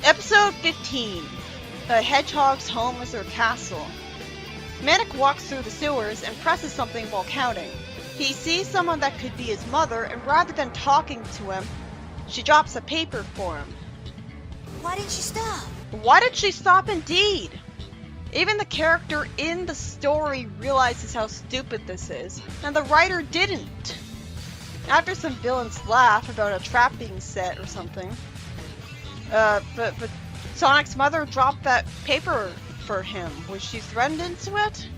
Episode 15. The Hedgehog's home is their castle. Manic walks through the sewers and presses something while counting. He sees someone that could be his mother, and rather than talking to him, she drops a paper for him. Why didn't she stop? Why did she stop indeed? Even the character in the story realizes how stupid this is, and the writer didn't. After some villains laugh about a trap being set or something, but Sonic's mother dropped that paper for him. Was she threatened into it?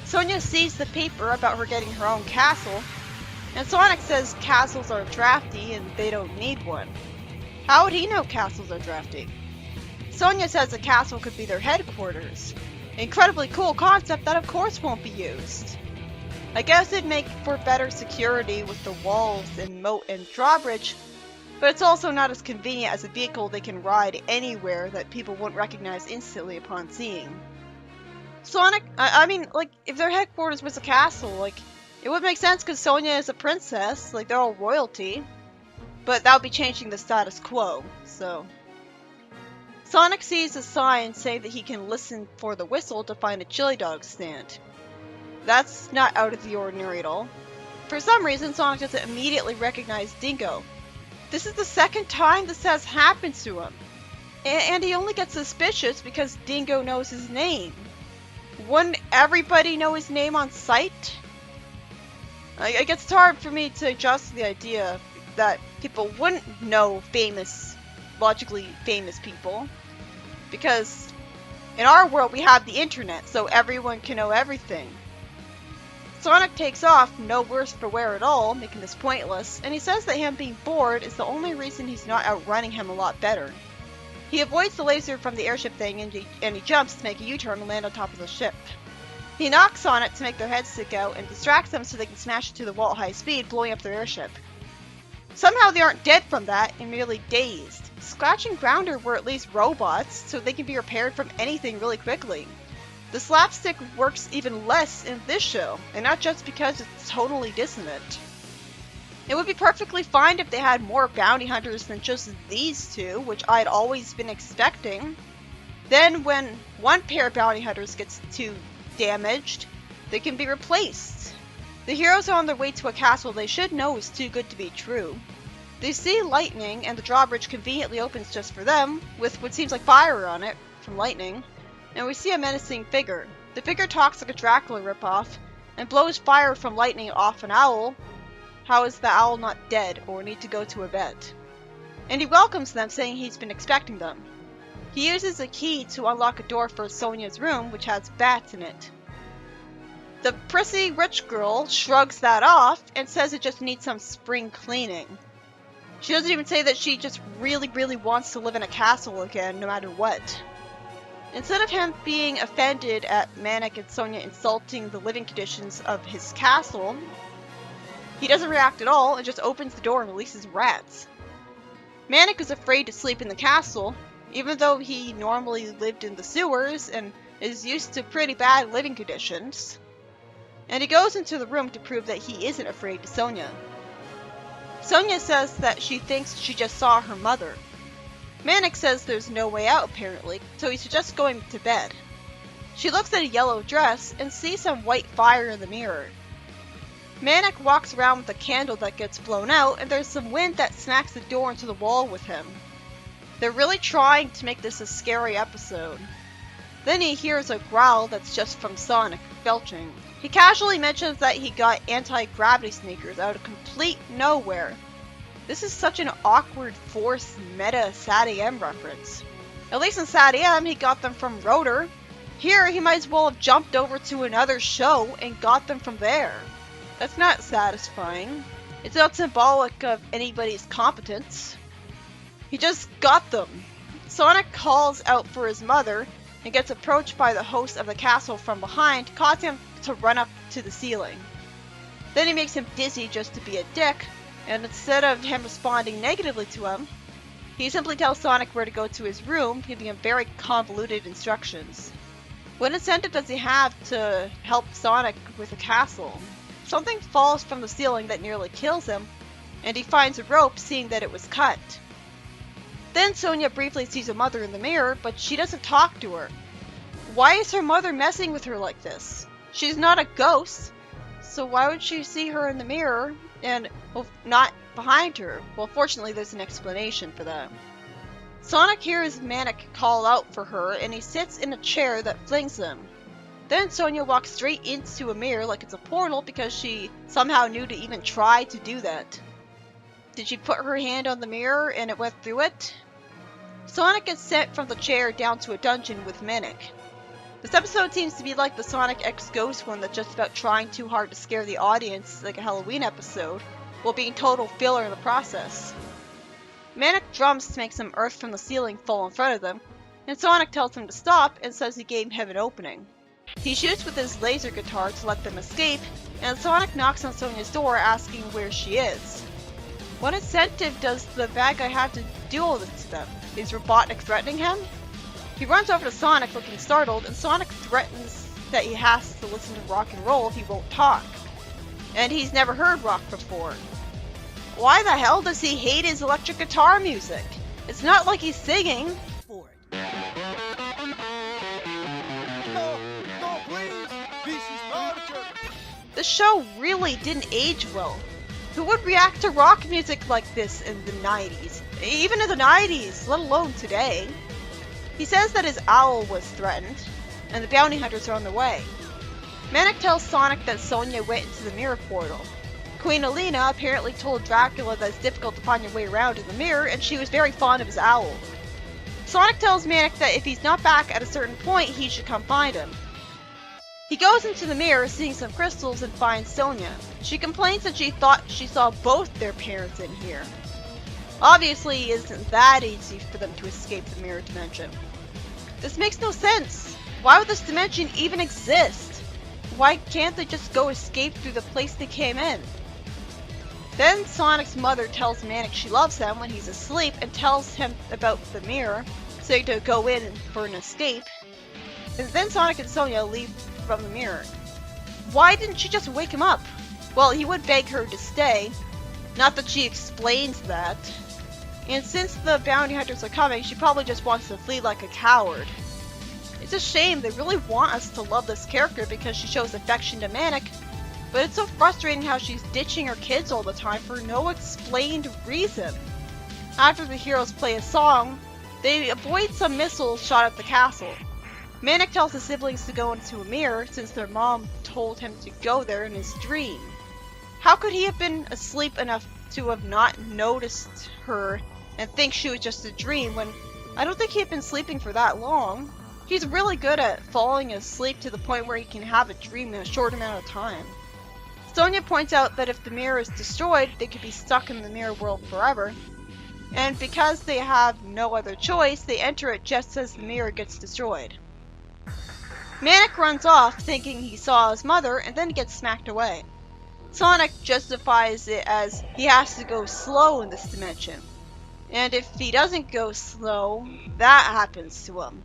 Sonia sees the paper about her getting her own castle, and Sonic says castles are drafty and they don't need one. How would he know castles are drafty? Sonia says a castle could be their headquarters. Incredibly cool concept that of course won't be used. I guess it'd make for better security with the walls and moat and drawbridge, but it's also not as convenient as a vehicle they can ride anywhere that people won't recognize instantly upon seeing. Sonic, I mean, like, if their headquarters was a castle, like, it would make sense because Sonia is a princess, like, they're all royalty, but that would be changing the status quo, so. Sonic sees a sign saying that he can listen for the whistle to find a chili dog stand. That's not out of the ordinary at all. For some reason, Sonic doesn't immediately recognize Dingo. This is the second time this has happened to him. And he only gets suspicious because Dingo knows his name. Wouldn't everybody know his name on sight? I guess it's hard for me to adjust the idea that people wouldn't know logically famous people. Because in our world we have the internet, so everyone can know everything. Sonic takes off, no worse for wear at all, making this pointless, and he says that him being bored is the only reason he's not outrunning him a lot better. He avoids the laser from the airship thing and he jumps to make a U-turn and land on top of the ship. He knocks on it to make their heads stick out and distracts them so they can smash into the wall at high speed, blowing up their airship. Somehow they aren't dead from that and merely dazed. Scratch and Grounder were at least robots, so they can be repaired from anything really quickly. The slapstick works even less in this show, and not just because it's totally dissonant. It would be perfectly fine if they had more bounty hunters than just these two, which I'd always been expecting. Then when one pair of bounty hunters gets too damaged, they can be replaced. The heroes are on their way to a castle they should know is too good to be true. They see lightning, and the drawbridge conveniently opens just for them, with what seems like fire on it from lightning, and we see a menacing figure. The figure talks like a Dracula ripoff, and blows fire from lightning off an owl. How is the owl not dead or need to go to a vet? And he welcomes them, saying he's been expecting them. He uses a key to unlock a door for Sonia's room, which has bats in it. The prissy rich girl shrugs that off and says it just needs some spring cleaning. She doesn't even say that she just really wants to live in a castle again, no matter what. Instead of him being offended at Manic and Sonia insulting the living conditions of his castle, he doesn't react at all and just opens the door and releases rats. Manic is afraid to sleep in the castle, even though he normally lived in the sewers and is used to pretty bad living conditions. And he goes into the room to prove that he isn't afraid to Sonia. Sonia says that she thinks she just saw her mother. Manic says there's no way out apparently, so he suggests going to bed. She looks at a yellow dress and sees some white fire in the mirror. Manic walks around with a candle that gets blown out, and there's some wind that smacks the door into the wall with him. They're really trying to make this a scary episode. Then he hears a growl that's just from Sonic belching. He casually mentions that he got anti-gravity sneakers out of complete nowhere. This is such an awkward forced meta SAT-AM reference. At least in SAT-AM he got them from Rotor. Here he might as well have jumped over to another show and got them from there. That's not satisfying. It's not symbolic of anybody's competence. He just got them. Sonic calls out for his mother and gets approached by the host of the castle from behind, causing him to run up to the ceiling. Then he makes him dizzy just to be a dick, and instead of him responding negatively to him, he simply tells Sonic where to go to his room, giving him very convoluted instructions. What incentive does he have to help Sonic with the castle? Something falls from the ceiling that nearly kills him, and he finds a rope, seeing that it was cut. Then Sonia briefly sees her mother in the mirror, but she doesn't talk to her. Why is her mother messing with her like this? She's not a ghost, so why would she see her in the mirror and, well, not behind her? Well, fortunately there's an explanation for that. Sonic hears Manic call out for her, and he sits in a chair that flings him. Then Sonia walks straight into a mirror like it's a portal because she somehow knew to even try to do that. Did she put her hand on the mirror and it went through it? Sonic gets sent from the chair down to a dungeon with Manic. This episode seems to be like the Sonic X Ghost one that's just about trying too hard to scare the audience like a Halloween episode, while being total filler in the process. Manic drums to make some earth from the ceiling fall in front of them, and Sonic tells him to stop and says he gave him an opening. He shoots with his laser guitar to let them escape, and Sonic knocks on Sonia's door asking where she is. What incentive does the bad guy have to do all this to them? Is Robotnik threatening him? He runs over to Sonic looking startled, and Sonic threatens that he has to listen to rock and roll if he won't talk. And he's never heard rock before. Why the hell does he hate his electric guitar music? It's not like he's singing. For it. No, please. This is torture. The show really didn't age well. Who would react to rock music like this in the 90s? Even in the 90s, let alone today. He says that his owl was threatened, and the bounty hunters are on their way. Manic tells Sonic that Sonia went into the mirror portal. Queen Alina apparently told Dracula that it's difficult to find your way around in the mirror, and she was very fond of his owl. Sonic tells Manic that if he's not back at a certain point, he should come find him. He goes into the mirror, seeing some crystals, and finds Sonia. She complains that she thought she saw both their parents in here. Obviously, it isn't that easy for them to escape the mirror dimension. This makes no sense. Why would this dimension even exist? Why can't they just go escape through the place they came in? Then Sonic's mother tells Manic she loves him when he's asleep and tells him about the mirror, saying to go in for an escape. And then Sonic and Sonia leave from the mirror. Why didn't she just wake him up? Well, he would beg her to stay. Not that she explains that. And since the bounty hunters are coming, she probably just wants to flee like a coward. It's a shame. They really want us to love this character because she shows affection to Manic, but it's so frustrating how she's ditching her kids all the time for no explained reason. After the heroes play a song, they avoid some missiles shot at the castle. Manic tells his siblings to go into a mirror since their mom told him to go there in his dream. How could he have been asleep enough to have not noticed her and think she was just a dream when I don't think he had been sleeping for that long? He's really good at falling asleep to the point where he can have a dream in a short amount of time. Sonia points out that if the mirror is destroyed, they could be stuck in the mirror world forever. And because they have no other choice, they enter it just as the mirror gets destroyed. Manic runs off thinking he saw his mother and then gets smacked away. Sonic justifies it as he has to go slow in this dimension. And if he doesn't go slow, that happens to him.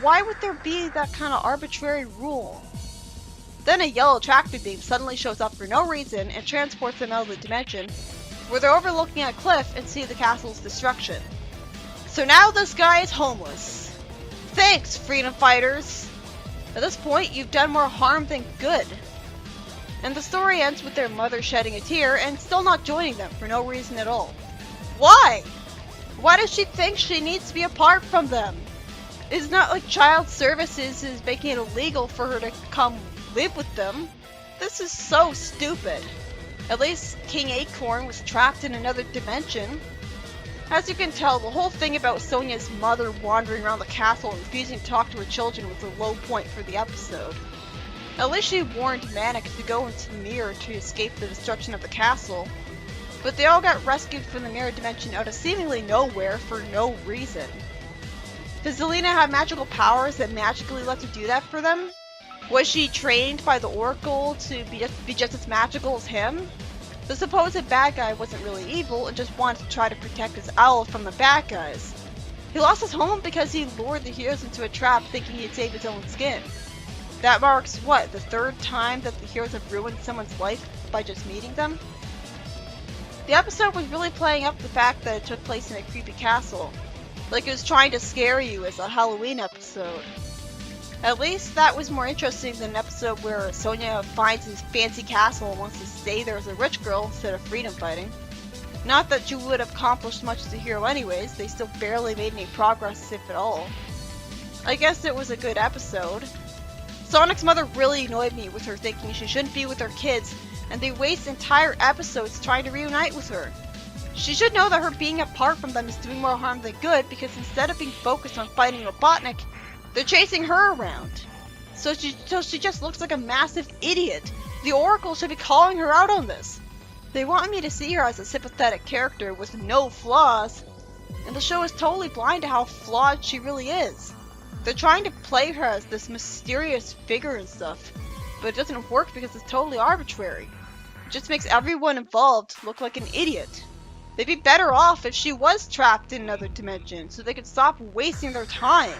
Why would there be that kind of arbitrary rule? Then a yellow tractor beam suddenly shows up for no reason and transports them out of the dimension, where they're overlooking a cliff and see the castle's destruction. So now this guy is homeless. Thanks, freedom fighters! At this point, you've done more harm than good. And the story ends with their mother shedding a tear and still not joining them for no reason at all. Why? Why does she think she needs to be apart from them? It's not like child services is making it illegal for her to come live with them. This is so stupid. At least King Acorn was trapped in another dimension. As you can tell, the whole thing about Sonia's mother wandering around the castle and refusing to talk to her children was a low point for the episode. At least she warned Manic to go into the mirror to escape the destruction of the castle, but they all got rescued from the mirror dimension out of seemingly nowhere for no reason. Does Alina have magical powers that magically let her do that for them? Was she trained by the Oracle to be just as magical as him? The supposed bad guy wasn't really evil and just wanted to try to protect his owl from the bad guys. He lost his home because he lured the heroes into a trap thinking he'd save his own skin. That marks, what, the third time that the heroes have ruined someone's life by just meeting them? The episode was really playing up the fact that it took place in a creepy castle. Like it was trying to scare you as a Halloween episode. At least that was more interesting than an episode where Sonia finds this fancy castle and wants to stay there as a rich girl instead of freedom fighting. Not that you would have accomplished much as a hero anyways, they still barely made any progress if at all. I guess it was a good episode. Sonic's mother really annoyed me with her thinking she shouldn't be with her kids, and they waste entire episodes trying to reunite with her. She should know that her being apart from them is doing more harm than good, because instead of being focused on fighting Robotnik, they're chasing her around. So she just looks like a massive idiot. The Oracle should be calling her out on this. They want me to see her as a sympathetic character with no flaws, and the show is totally blind to how flawed she really is. They're trying to play her as this mysterious figure and stuff, but it doesn't work because it's totally arbitrary. It just makes everyone involved look like an idiot. They'd be better off if she was trapped in another dimension, so they could stop wasting their time.